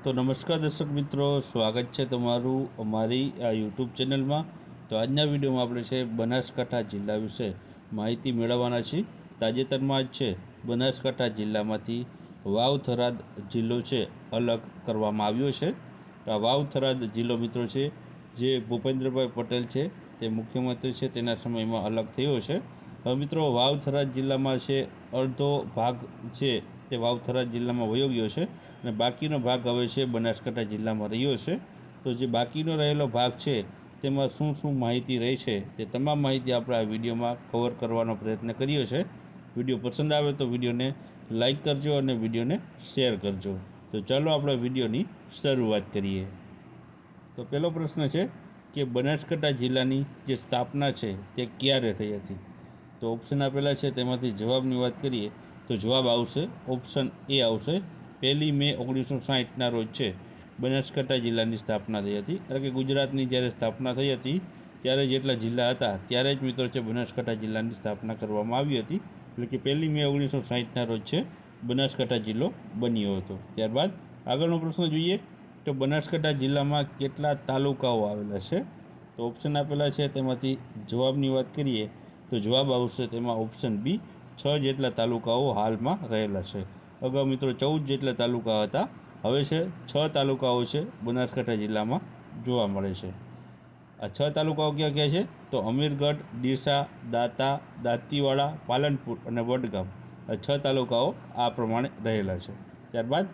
તો નમસ્કાર દર્શક મિત્રો, સ્વાગત છે તમારું અમારી આ યુટ્યુબ ચેનલમાં. તો આજના વિડીયોમાં આપણે છે બનાસકાંઠા જિલ્લા વિશે માહિતી મેળવવાના છીએ. તાજેતરમાં જ છે બનાસકાંઠા જિલ્લામાંથી વાવ થરાદ જિલ્લો છે અલગ કરવામાં આવ્યો છે. આ વાવ થરાદ જિલ્લો મિત્રો છે જે ભૂપેન્દ્રભાઈ પટેલ છે તે મુખ્યમંત્રી છે તેના સમયમાં અલગ થયો છે. હવે મિત્રો વાવ થરાદ જિલ્લામાં છે અડધો ભાગ છે તે વાવ થરાદ જિલ્લામાં વયો ગયો છે અને બાકીનો ભાગ હવે છે બનાસકાંઠા જિલ્લામાં રહ્યો છે. તો જે બાકીનો રહેલો ભાગ છે તેમાં શું શું માહિતી રહી છે તે તમામ માહિતી આપણે આ વિડીયોમાં કવર કરવાનો પ્રયત્ન કર્યો છે. વિડીયો પસંદ આવે તો વિડીયોને લાઈક કરજો અને વિડીયોને શેર કરજો. તો ચાલો આપણે વિડીયોની શરૂઆત કરીએ. તો પહેલો પ્રશ્ન છે કે બનાસકાંઠા જિલ્લાની જે સ્થાપના છે તે ક્યારે થઈ હતી? તો ઓપ્શન આપેલા છે તેમાંથી જવાબની વાત કરીએ તો જવાબ આવશે ઓપ્શન એ આવશે 1 મે 1960ના રોજ છે બનાસકાંઠા જિલ્લાની સ્થાપના થઈ હતી. એટલે કે ગુજરાતની જ્યારે સ્થાપના થઈ હતી ત્યારે જેટલા જિલ્લા હતા ત્યારે જ મિત્રો છે બનાસકાંઠા જિલ્લાની સ્થાપના કરવામાં આવી હતી. એટલે કે 1 મે 1960ના રોજ છે બનાસકાંઠા જિલ્લો બન્યો હતો. ત્યારબાદ આગળનો પ્રશ્ન જોઈએ તો બનાસકાંઠા જિલ્લામાં કેટલા તાલુકાઓ આવેલા છે? તો ઓપ્શન આપેલા છે તેમાંથી જવાબની વાત કરીએ તો જવાબ આવશે તેમાં ઓપ્શન બી 6 જેટલા તાલુકાઓ હાલમાં રહેલા છે. અગાઉ મિત્રો 14 જેટલા તાલુકા હતા, હવે છે 6 તાલુકાઓ છે બનાસકાંઠા જિલ્લામાં જોવા મળે છે. આ 6 તાલુકાઓ ક્યાં ક્યાં છે? તો અમીરગઢ, ડીસા, દાંતા, દાંતીવાડા, પાલનપુર અને વડગામ. આ 6 તાલુકાઓ આ પ્રમાણે રહેલા છે. ત્યારબાદ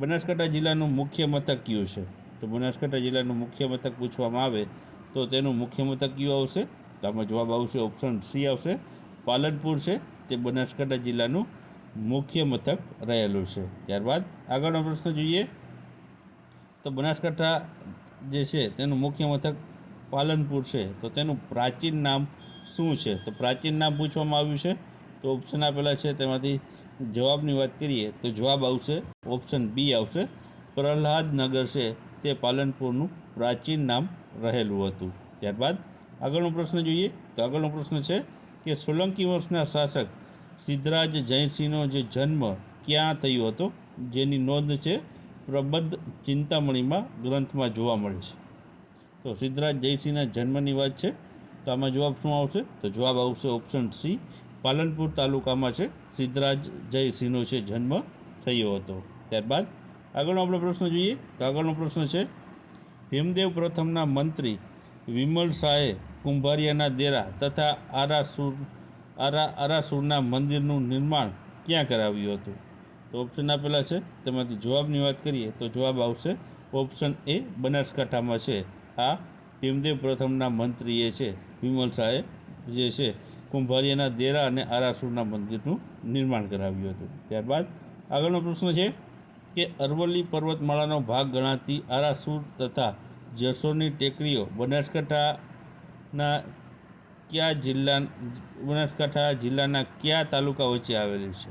બનાસકાંઠા જિલ્લાનું મુખ્ય મથક કયું છે? તો બનાસકાંઠા જિલ્લાનું મુખ્ય મથક પૂછવામાં આવે તો તેનું મુખ્ય મથક કયું આવશે? તો આમાં જવાબ આવશે ઓપ્શન સી આવશે. પાલનપુર છે તે બનાસકાંઠા જિલ્લાનું મુખ્ય મથક રહેલું છે. ત્યારબાદ આગળનો પ્રશ્ન જોઈએ તો બનાસકાંઠા જે છે તેનું મુખ્ય મથક પાલનપુર છે તો તેનું પ્રાચીન નામ શું છે? તો પ્રાચીન નામ પૂછવામાં આવ્યું છે. તો ઓપ્શન આપેલા છે તેમાંથી જવાબની વાત કરીએ તો જવાબ આવશે ઓપ્શન બી આવશે. પ્રહલાદનગર છે તે પાલનપુરનું પ્રાચીન નામ રહેલું હતું. ત્યારબાદ આગળનો પ્રશ્ન જોઈએ તો આગળનો પ્રશ્ન છે કે સોલંકી વંશના શાસક સિદ્ધરાજ જયસિંહનો જે જન્મ ક્યાં થયો હતો જેની નોંધ છે પ્રબદ્ધ ચિંતામણીમાં ગ્રંથમાં જોવા મળે છે? તો સિદ્ધરાજ જયસિંહના જન્મની વાત છે તો આમાં જવાબ શું આવશે? તો જવાબ આવશે ઓપ્શન સી. પાલનપુર તાલુકામાં છે સિદ્ધરાજ જયસિંહનો છે જન્મ થયો હતો. ત્યારબાદ આગળનો આપણે પ્રશ્ન જોઈએ તો આગળનો પ્રશ્ન છે ભીમદેવ પ્રથમના મંત્રી વિમલ શાહે કુંભારિયાના દેરા તથા આરાસુરના મંદિરનું નિર્માણ ક્યાં કરાવ્યું હતું? તો ઓપ્શન આપેલા છે તેમાંથી જવાબની વાત કરીએ તો જવાબ આવશે ઓપ્શન એ. બનાસકાંઠામાં છે આ ભીમદેવ પ્રથમના મંત્રીએ છે વિમલ શાહે જે છે કુંભારિયાના દેરા અને આરાસુરના મંદિરનું નિર્માણ કરાવ્યું હતું. ત્યારબાદ આગળનો પ્રશ્ન છે કે અરવલ્લી પર્વતમાળાનો ભાગ ગણાતી આરાસુર તથા જેસોરની ટેકરીઓ બનાસકાંઠા જિલ્લાના કયા તાલુકા વચ્ચે આવેલી છે?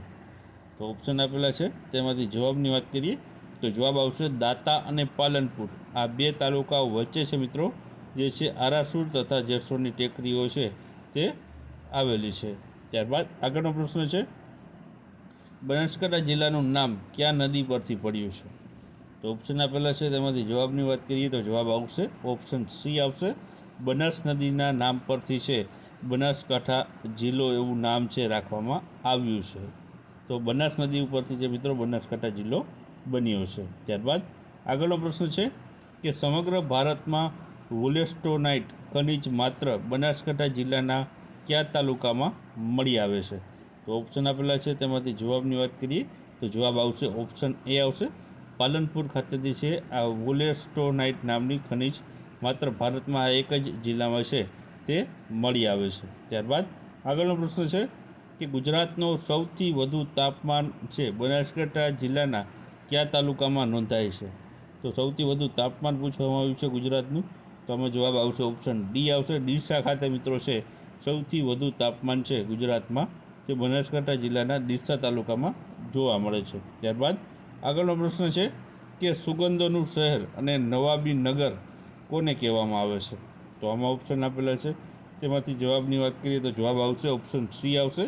તો ઓપ્શન આપેલા છે તેમાંથી જવાબની વાત કરીએ તો જવાબ આવશે દાંતા અને પાલનપુર. આ 2 તાલુકાઓ વચ્ચે છે મિત્રો જે છે આરાસુર તથા જેસોરની ટેકરીઓ છે તે આવેલી છે. ત્યારબાદ આગળનો પ્રશ્ન છે બનાસકાંઠા જિલ્લાનું નામ કયા નદી પરથી પડ્યું છે? તો ઓપ્શન આપેલા છે તેમાંથી જવાબની વાત કરીએ તો જવાબ આવશે ઓપ્શન સી આવશે. બનાસ નદીના નામ પરથી છે બનાસકાંઠા જિલ્લો એવું નામ છે રાખવામાં આવ્યું છે. તો બનાસ નદી ઉપરથી જે મિત્રો બનાસકાંઠા જિલ્લો બન્યો છે. ત્યારબાદ આગળનો પ્રશ્ન છે કે સમગ્ર ભારતમાં વુલેસ્ટોનાઇટ ખનિજ માત્ર બનાસકાંઠા જિલ્લાના કયા તાલુકામાં મળી આવે છે? તો ઓપ્શન આપેલા છે તેમાંથી જવાબની વાત કરીએ તો જવાબ આવશે ઓપ્શન એ આવશે. પાલનપુર ખાતેથી છે આ વુલેસ્ટોનાઇટ નામની ખનિજ માત્ર ભારતમાં આ એક જ જિલ્લામાં છે તે મળી આવે છે. ત્યારબાદ આગળનો પ્રશ્ન છે કે ગુજરાતનો સૌથી વધુ તાપમાન છે બનાસકાંઠા જિલ્લાના કયા તાલુકામાં નોંધાય છે? તો સૌથી વધુ તાપમાન પૂછવામાં આવ્યું છે ગુજરાતનું તો આમાં જવાબ આવશે ઓપ્શન ડી આવશે. ડીસા ખાતે મિત્રો છે સૌથી વધુ તાપમાન છે ગુજરાતમાં જે બનાસકાંઠા જિલ્લાના ડીસા તાલુકામાં જોવા મળે છે. ત્યારબાદ આગળનો પ્રશ્ન છે કે સુગંધોનું શહેર અને નવાબી નગર કોને કહેવામાં આવે છે? તો આમાં ઓપ્શન આપેલા છે તેમાંથી જવાબની વાત કરીએ તો જવાબ આવશે ઓપ્શન સી આવશે.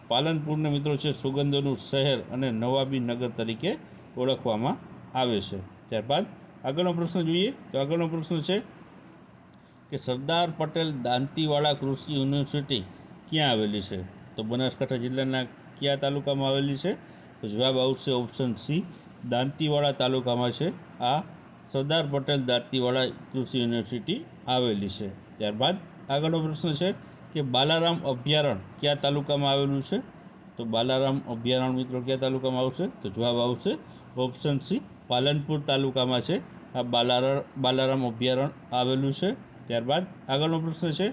પાલનપુરને મિત્રો છે સુગંધોનું શહેર અને નવાબી નગર તરીકે ઓળખવામાં આવે છે. ત્યારબાદ આગળનો પ્રશ્ન જોઈએ તો આગળનો પ્રશ્ન છે કે સરદાર પટેલ દાંતીવાડા કૃષિ યુનિવર્સિટી ક્યાં આવેલી છે? તો બનાસકાંઠા જિલ્લાના કયા તાલુકામાં આવેલી છે? તો જવાબ આવશે ઓપ્શન સી, દાંતીવાડા તાલુકામાં છે આ સરદાર પટેલ દાંતીવાડા કૃષિ યુનિવર્સિટી આવેલી છે. ત્યારબાદ આગળનો પ્રશ્ન છે કે બાલારામ અભયારણ્ય કયા તાલુકામાં આવેલું છે? તો બાલારામ અભયારણ્ય મિત્રો કયા તાલુકામાં આવશે? તો જવાબ આવશે ઓપ્શન સી, પાલનપુર તાલુકામાં છે આ બાલારામ અભયારણ્ય આવેલું છે. ત્યારબાદ આગળનો પ્રશ્ન છે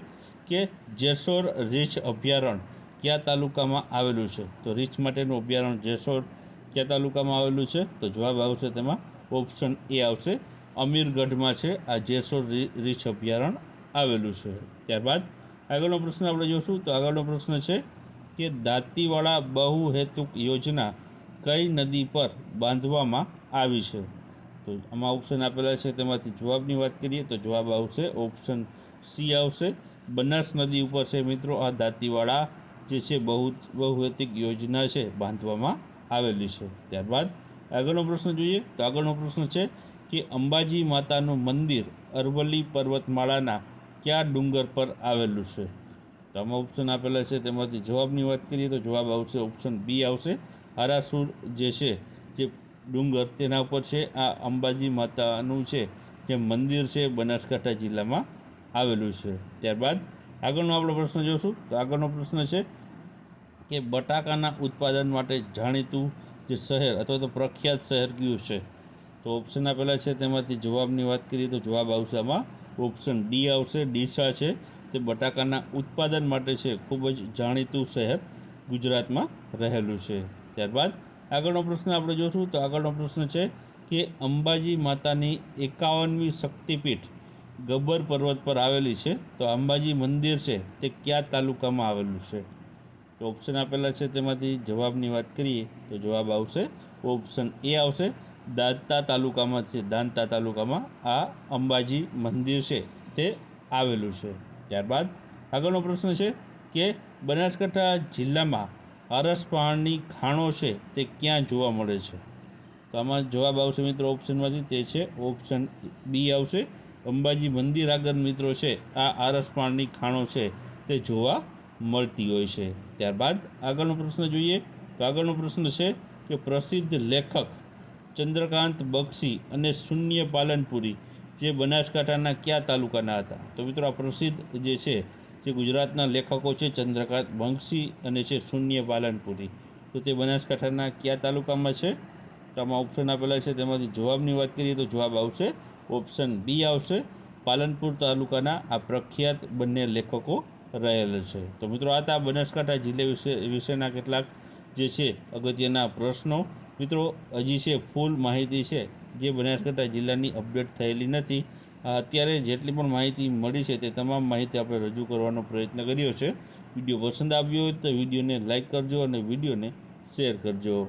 કે જેસોર રીંછ અભયારણ્ય કયા તાલુકામાં આવેલું છે? તો રીંછ માટેનું અભયારણ્ય જેસોર કયા તાલુકામાં આવેલું છે? તો જવાબ આવશે તેમાં ઓપ્શન એ આવશે, અમીરગઢમાં છે આ જેસોર રીંછ અભયારણ્ય આવેલું છે. ત્યારબાદ આગળનો પ્રશ્ન આપણે જોઈશું તો આગળનો પ્રશ્ન છે કે દાંતીવાડા બહુહેતુક યોજના કઈ નદી પર બાંધવામાં આવી છે? તો આમાં ઓપ્શન આપેલા છે તેમાંથી જવાબની વાત કરીએ તો જવાબ આવશે ઓપ્શન સી આવશે, બનાસ નદી ઉપર છે મિત્રો આ દાંતીવાડા જે છે બહુહેતુક યોજના છે બાંધવામાં આવેલી છે. ત્યારબાદ આગળનો પ્રશ્ન જોઈએ તો આગળનો પ્રશ્ન છે કે અંબાજી માતાનું મંદિર અરવલ્લી પર્વતમાળાના કયા ડુંગર પર આવેલું છે? તો આમાં ઓપ્શન આપેલા છે તેમાંથી જવાબની વાત કરીએ તો જવાબ આવશે ઓપ્શન બી આવશે, આરાસુર જે છે જે ડુંગર તેના ઉપર છે આ અંબાજી માતાનું છે જે મંદિર છે બનાસકાંઠા જિલ્લામાં આવેલું છે. ત્યારબાદ આગળનો આપણો પ્રશ્ન જોઈશું તો આગળનો પ્રશ્ન છે કે બટાકાના ઉત્પાદન માટે જાણીતું જે શહેર અથવા તો પ્રખ્યાત શહેર કયું છે? તો ઓપ્શન આપેલા છે તેમાંથી જવાબની વાત કરીએ તો જવાબ આવશે આમાં ઓપ્શન ડી આવશે, ડીસા છે તે બટાકાના ઉત્પાદન માટે છે ખૂબ જ જાણીતું શહેર ગુજરાતમાં રહેલું છે. ત્યારબાદ આગળનો પ્રશ્ન આપણે જોઈશું તો આગળનો પ્રશ્ન છે કે અંબાજી માતાની 51મી શક્તિપીઠ ગબ્બર પર્વત પર આવેલી છે તો અંબાજી મંદિર છે તે કયા તાલુકામાં આવેલું છે? તો ઓપ્શન આપેલા છે તેમાંથી જવાબની વાત કરીએ તો જવાબ આવશે ઓપ્શન એ આવશે, દાંતા તાલુકામાં છે દાંતા તાલુકામાં આ અંબાજી મંદિર છે તે આવેલું છે. ત્યારબાદ આગળનો પ્રશ્ન છે કે બનાસકાંઠા જિલ્લામાં આરસપહાણની ખાણો છે તે ક્યાં જોવા મળે છે? તો આમાં જવાબ આવશે મિત્રો ઓપ્શનમાંથી તે છે ઓપ્શન બી આવશે, અંબાજી મંદિર આગળ મિત્રો છે આ આરસપહાણની ખાણો છે તે જોવા મળતી હોય છે. ત્યારબાદ આગળનો પ્રશ્ન જોઈએ તો આગળનો પ્રશ્ન છે કે પ્રસિદ્ધ લેખક ચંદ્રકાંત બક્ષી અને શૂન્ય પાલનપુરી જે બનાસકાંઠાના કયા તાલુકાના હતા? તો મિત્રો આ પ્રસિદ્ધ જે છે જે ગુજરાતના લેખકો છે ચંદ્રકાંત બક્ષી અને છે શૂન્ય પાલનપુરી તો તે બનાસકાંઠાના કયા તાલુકામાં છે? તો આમાં ઓપ્શન આપેલા છે તેમાંથી જવાબની વાત કરીએ તો જવાબ આવશે ઓપ્શન બી આવશે, પાલનપુર તાલુકાના આ પ્રખ્યાત બંને લેખકો રહેલ છે. તો મિત્રો આ હતા બનાસકાંઠા જિલ્લા વિશેના કેટલાક જે છે અગત્યના પ્રશ્નો. મિત્રો હજી છે ફૂલ માહિતી છે જે બનાસકાંઠા જિલ્લાની અપડેટ થયેલી નથી. અત્યારે જેટલી પણ માહિતી મળી છે તે તમામ માહિતી આપણે રજૂ કરવાનો પ્રયત્ન કર્યો છે. વિડીયો પસંદ આવ્યો હોય તો વિડીયોને લાઇક કરજો અને વિડીયોને શેર કરજો.